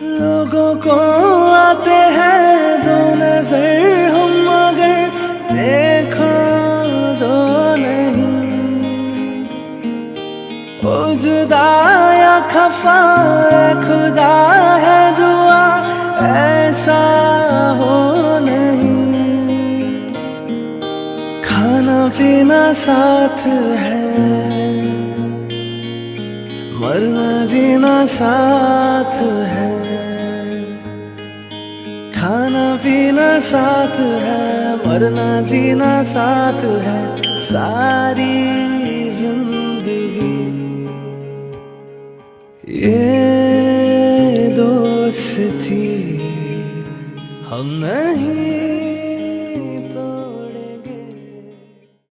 लोगों को आते हैं दो नजर, हम मगर देखो दो नहीं। ओ जुदा या खफा खुदा है दुआ ऐसा हो नहीं। खाना पीना साथ है, मरना जीना साथ है। खाना पीना साथ है, मरना जीना साथ है। सारी जिंदगी ये दोस्ती हम